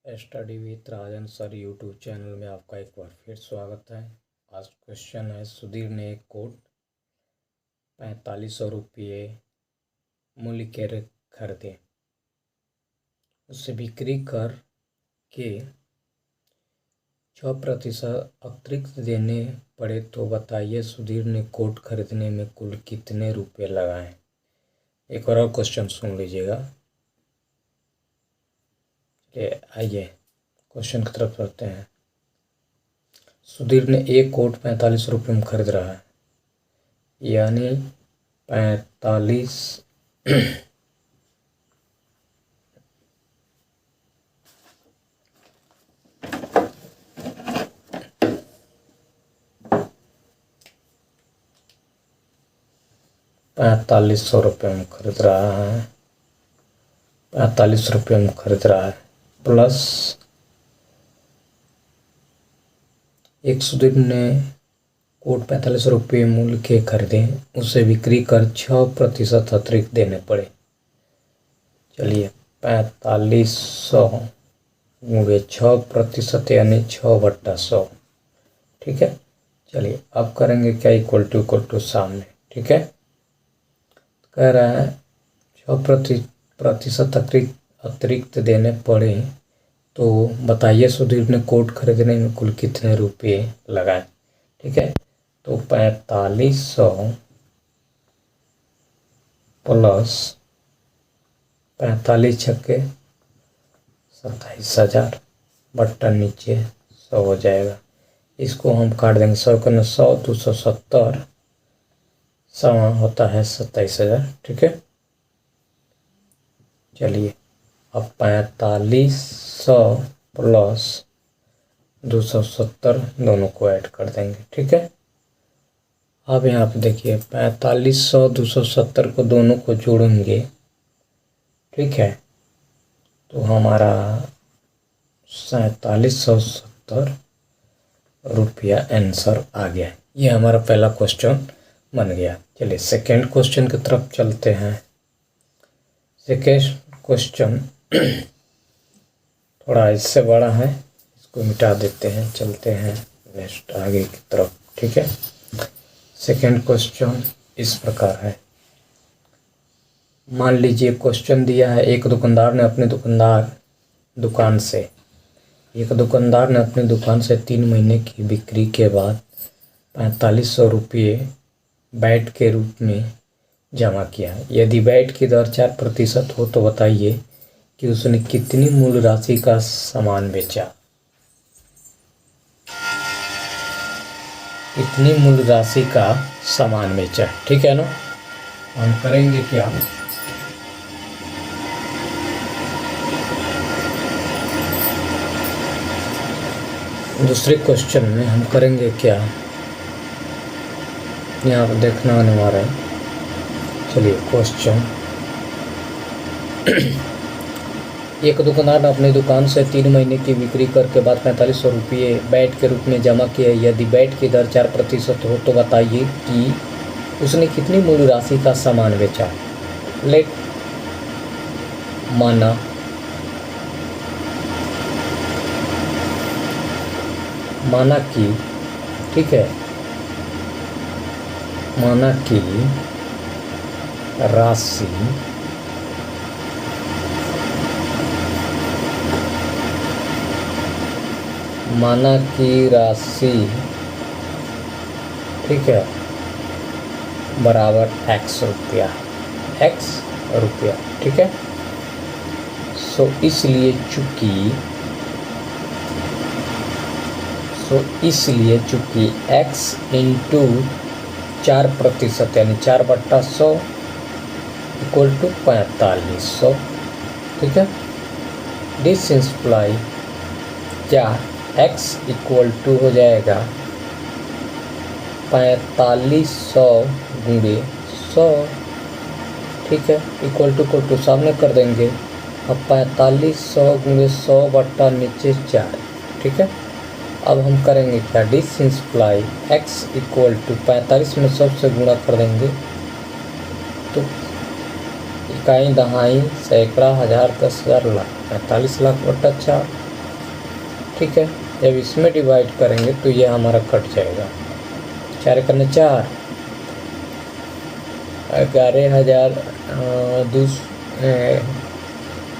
Study with Rajan sir YouTube channel में आपका एक बार फिर स्वागत है। आज क्वेश्चन है, सुधीर ने एक कोट 4500 रुपये मूल्य के खरीदे, उसे बिक्री कर के 6% अतिरिक्त देने पड़े, तो बताइए सुधीर ने कोट खरीदने में कुल कितने रुपये लगाए। एक और क्वेश्चन सुन लीजिएगा। आइए क्वेश्चन की तरफ बढ़ते हैं। सुधीर ने एक कोट 4500 रुपये में खरीद रहा है, यानी 45 4500 रुपये में खरीद रहा है, 45 रुपये में खरीद रहा है, प्लस एक सुधीर ने कोट 45 रुपये मूल्य के खरीदे, उसे बिक्री कर 6% अतिरिक्त देने पड़े। चलिए 4500 गुणे 6% यानी 6/100। ठीक है, चलिए अब करेंगे क्या, इक्वल टू सामने। ठीक है, कह रहा है 6% अतिरिक्त देने पड़े, तो बताइए सुधीर ने कोट खरीदने में कुल कितने रुपये लगाए। ठीक है, तो 4500 प्लस 45 छक्के 27,000 बट्टा नीचे 100 हो जाएगा। इसको हम काट देंगे, 100 का 100, 270 समा होता है 27,000। ठीक है, चलिए अब 4500 प्लस 270 दोनों को ऐड कर देंगे। ठीक है, अब यहाँ पे देखिए 4500 270 को दोनों को जोड़ेंगे। ठीक है, तो हमारा 4770 रुपया आंसर आ गया। ये हमारा पहला क्वेश्चन बन गया। चलिए सेकेंड क्वेश्चन की तरफ चलते हैं। सेकेंड क्वेश्चन थोड़ा इससे बड़ा है, इसको मिटा देते हैं, चलते हैं नेक्स्ट आगे की तरफ। ठीक है, सेकेंड क्वेश्चन इस प्रकार है। मान लीजिए क्वेश्चन दिया है, एक दुकानदार ने अपने दुकान से 3 महीने की बिक्री के बाद 4500 रुपये बैट के रूप में जमा किया। यदि बैट की दर 4% हो, तो बताइए कि उसने कितनी मूल राशि का सामान बेचा। कितनी मूल राशि का सामान बेचा। ठीक है ना, हम करेंगे क्या, दूसरे क्वेश्चन में हम करेंगे क्या, यहाँ पर देखना अनिवार्य है। चलिए क्वेश्चन एक दुकानदार ने अपनी दुकान से 3 महीने की बिक्री करके बाद 4500 रुपये बैट के रूप में जमा किए। यदि बैट की दर 4% हो, तो बताइए कि उसने कितनी मूल राशि का सामान बेचा। लेट माना कि, ठीक है, माना कि राशि ठीक है बराबर x रुपया। ठीक है, सो इसलिए चूंकि x इंटू 4% यानी 4/100 इक्वल टू 4500। ठीक है, दिस इंप्लाई क्या x इक्वल टू हो जाएगा 4500 गुणे 100। ठीक है, इक्वल टू सामने कर देंगे। अब 4500 गुणे 100 बट्टा नीचे 4। ठीक है, अब हम करेंगे क्या, this imply x equal to 45 में 100 से गुणा कर देंगे, तो इकाई, दहाई, सैकड़ा, हजार, 10,000, लाख, 45 लाख बट्टा 4। ठीक है। जब इसमें डिवाइड करेंगे तो ये हमारा कट जाएगा। 4 करने 4,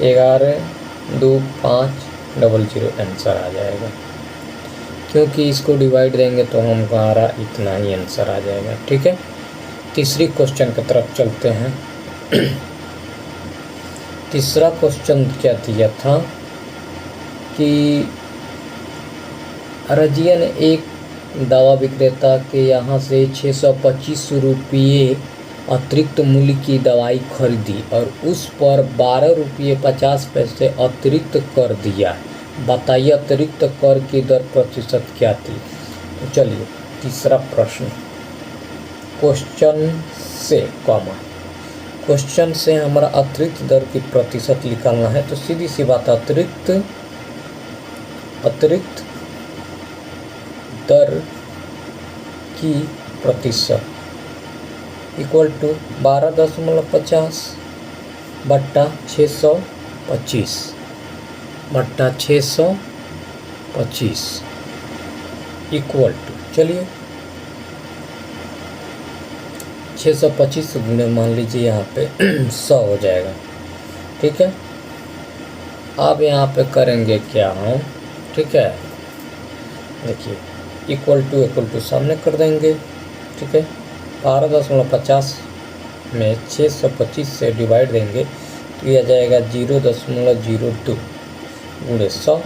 11,2,500 आंसर आ जाएगा। क्योंकि इसको डिवाइड देंगे तो हमारा इतना ही आंसर आ जाएगा। ठीक है। तीसरी क्वेश्चन की तरफ चलते हैं। तीसरा क्वेश्चन क्या दिया था कि रजिया ने एक दवा विक्रेता के यहाँ से 625 रुपये अतिरिक्त मूल्य की दवाई खरीदी और उस पर 12 रुपये 50 पैसे अतिरिक्त कर दिया। बताइए अतिरिक्त कर की दर प्रतिशत क्या थी। तो चलिए तीसरा प्रश्न, क्वेश्चन से हमारा अतिरिक्त दर की प्रतिशत निकालना है। तो सीधी सी बात, अतिरिक्त दर की प्रतिशत इक्वल टू 12.50 बट्टा 625 इक्वल टू, चलिए 625 गुणे मान लीजिए यहाँ पे 100 हो जाएगा। ठीक है। अब यहाँ पे करेंगे क्या हम, ठीक है, देखिए इक्वल टू सामने कर देंगे। ठीक है। 12.50 में 625 से डिवाइड देंगे तो यह आ जाएगा 0.02 गुणे 100।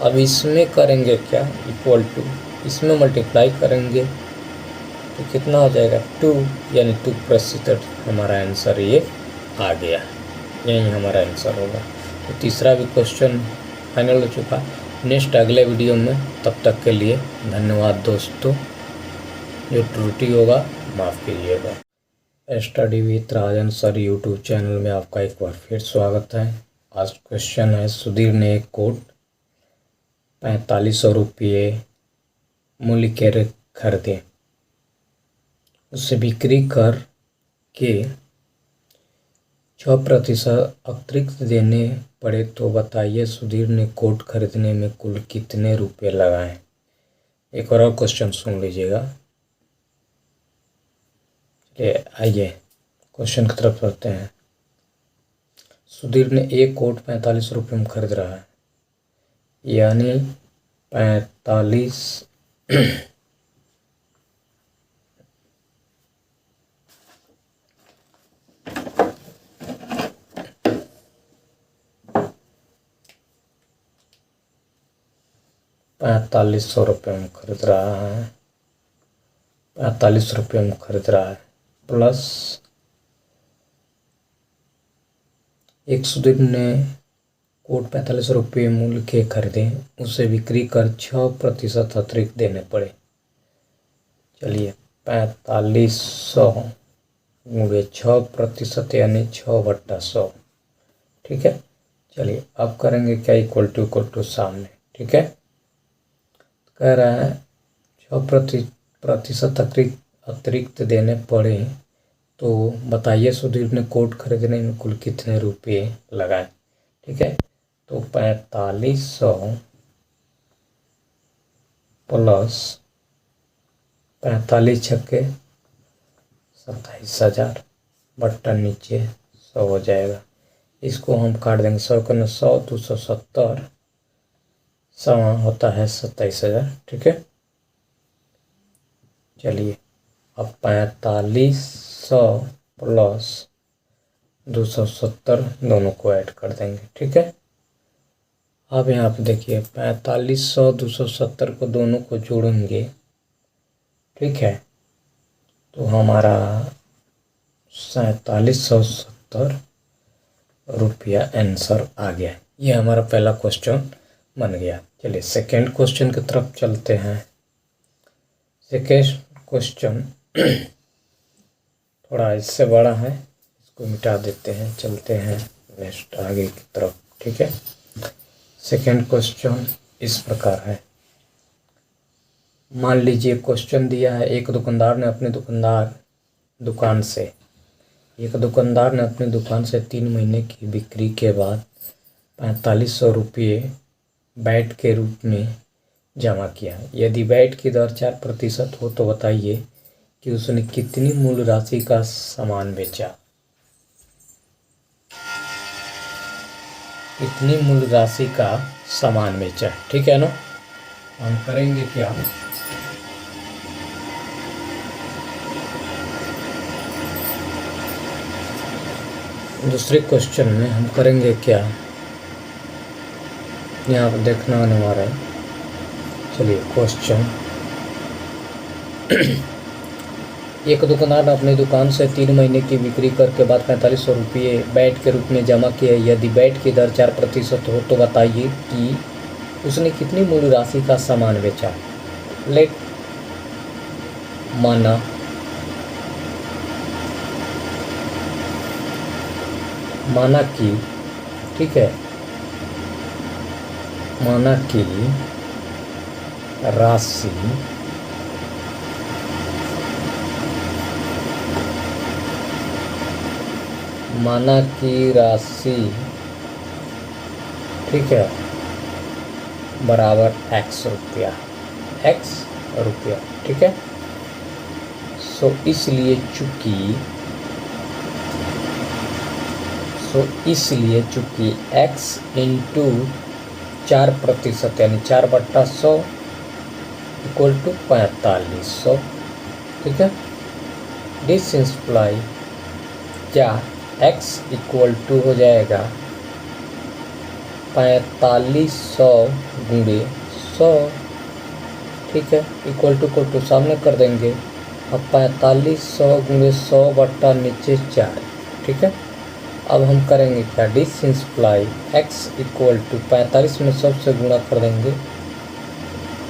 अब इसमें करेंगे क्या, इक्वल टू इसमें मल्टीप्लाई करेंगे तो कितना हो जाएगा 2, यानी 2% हमारा आंसर ये आ गया। यही हमारा आंसर होगा। तो तीसरा भी क्वेश्चन फाइनल हो चुका। नेक्स्ट अगले वीडियो में, तब तक के लिए धन्यवाद दोस्तों। जो त्रुटि होगा माफ़ कीजिएगा। Study with Rajan sir YouTube channel में आपका एक बार फिर स्वागत है। आज क्वेश्चन है, सुधीर ने एक कोट 4500 रुपये मूल्य के खरीदे, उसे बिक्री कर के 6% अतिरिक्त देने पड़े। तो बताइए सुधीर ने कोट खरीदने में कुल कितने रुपए लगाए। एक और क्वेश्चन सुन लीजिएगा। आइए क्वेश्चन की तरफ चलते हैं। सुधीर ने एक कोट 45 रुपये में खरीद रहा है, यानी 45 4500 रुपये में खरीद रहा है, 45 रुपये में खरीद रहा है, प्लस एक सुधीर ने कोट 45 रुपये मूल्य के खरीदे, उसे बिक्री कर 6% अतिरिक्त देने पड़े। चलिए 4500 गुणे 6% यानी 6/100। ठीक है। चलिए अब करेंगे क्या, इक्वल टू सामने। ठीक है। कह रहा है 6% अतिरिक्त देने पड़े। तो बताइए सुधीर ने कोट खरीदने में कुल कितने रुपये लगाए। ठीक है। तो 4500 प्लस 45 छक्के 27,000 बट्टा नीचे 100 हो जाएगा। इसको हम काट देंगे, 100 का 100, 270 सवा होता है 27,000। ठीक है। चलिए अब 4500 प्लस 270 दोनों को ऐड कर देंगे। ठीक है। अब यहाँ पे देखिए 4500 270 को दोनों को जोड़ेंगे। ठीक है। तो हमारा 4770 रुपया आंसर आ गया। ये हमारा पहला क्वेश्चन बन गया। चलिए सेकेंड क्वेश्चन की तरफ चलते हैं। सेकेंड क्वेश्चन थोड़ा इससे बड़ा है, इसको मिटा देते हैं, चलते हैं नेक्स्ट आगे की तरफ। ठीक है। सेकेंड क्वेश्चन इस प्रकार है। मान लीजिए क्वेश्चन दिया है, एक दुकानदार ने अपनी दुकान से 3 महीने की बिक्री के बाद 4500 रुपये बैट के रूप में जमा किया। यदि बैट की दर 4% हो तो बताइए कि उसने कितनी मूल राशि का सामान बेचा। कितनी मूल राशि का सामान बेचा, ठीक है ना। हम करेंगे क्या, दूसरे क्वेश्चन में हम करेंगे क्या, यहाँ पर देखना अनिवार्य है। चलिए क्वेश्चन एक दुकानदार अपनी दुकान से 3 महीने की बिक्री करके बाद 4500 रुपये बैट के रूप में जमा किए। यदि बैट की दर 4% हो तो बताइए कि उसने कितनी मूल राशि का सामान बेचा। लेट माना कि, ठीक है, माना कि राशि ठीक है बराबर x रुपया, ठीक है। इसलिए चूंकि x इंटू 4% यानी 4/100 इक्वल टू 4500, ठीक है। दिस इंप्लाई क्या x इक्वल टू हो जाएगा 4500 गुणे 100, ठीक है। इक्वल टू सामने कर देंगे। अब 4500 गुणे 100 बट्टा नीचे 4, ठीक है। अब हम करेंगे क्या, this imply x equal to 45 में 100 से गुणा कर देंगे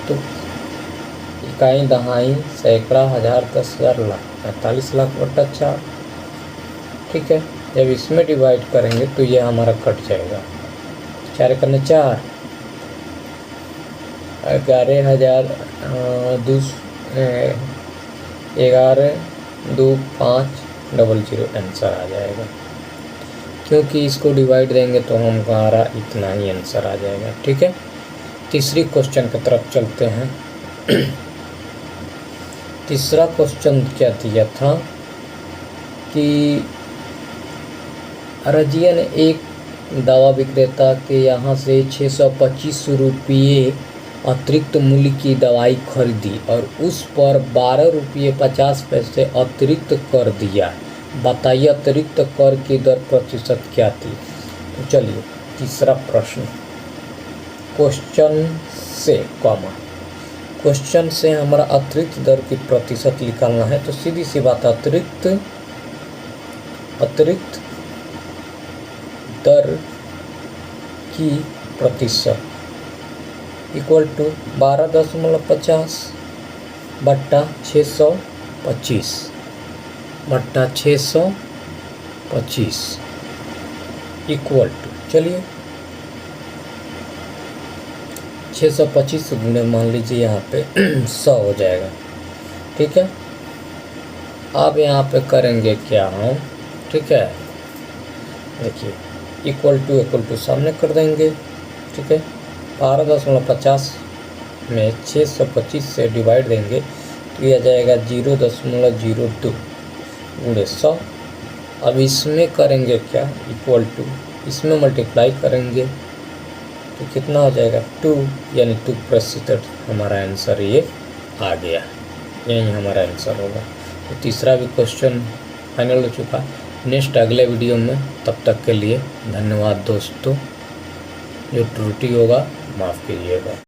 तो इकाई, दहाई, सैकड़ा, हजार, 10,000, लाख, 45 लाख बट्टा 4, ठीक है। जब इसमें डिवाइड करेंगे तो ये हमारा कट जाएगा। 4 करने 4, 11,000, 11,2,5,00 आंसर आ जाएगा। क्योंकि इसको डिवाइड देंगे तो हमारा इतना ही आंसर आ जाएगा, ठीक है। तीसरी क्वेश्चन की तरफ चलते हैं। तीसरा क्वेश्चन क्या दिया था कि रजिया ने एक दवा विक्रेता के यहाँ से 625 रुपये अतिरिक्त मूल्य की दवाई खरीदी और उस पर 12 रुपये 50 पैसे अतिरिक्त कर दिया। बताइए अतिरिक्त कर की दर प्रतिशत क्या थी। तो चलिए तीसरा प्रश्न, क्वेश्चन से हमारा अतिरिक्त दर की प्रतिशत निकालना है। तो सीधी सी बात, अतिरिक्त दर की प्रतिशत इक्वल टू 12.50 बट्टा 625 इक्वल टू, चलिए 625 गुणे मान लीजिए यहाँ पे 100 हो जाएगा, ठीक है। अब यहाँ पे करेंगे क्या हम, ठीक है, देखिए इक्वल टू सामने कर देंगे, ठीक है। 12.50 में 625 से डिवाइड देंगे तो यह आ जाएगा 0.02 गुणे 100। अब इसमें करेंगे क्या, इक्वल टू, इसमें मल्टीप्लाई करेंगे तो कितना हो जाएगा 2, यानी 2% हमारा आंसर ये आ गया। यही हमारा आंसर होगा। तो तीसरा भी क्वेश्चन फाइनल हो चुका है। नेक्स्ट अगले वीडियो में, तब तक के लिए धन्यवाद दोस्तों। जो त्रुटि होगा माफ़ कीजिएगा।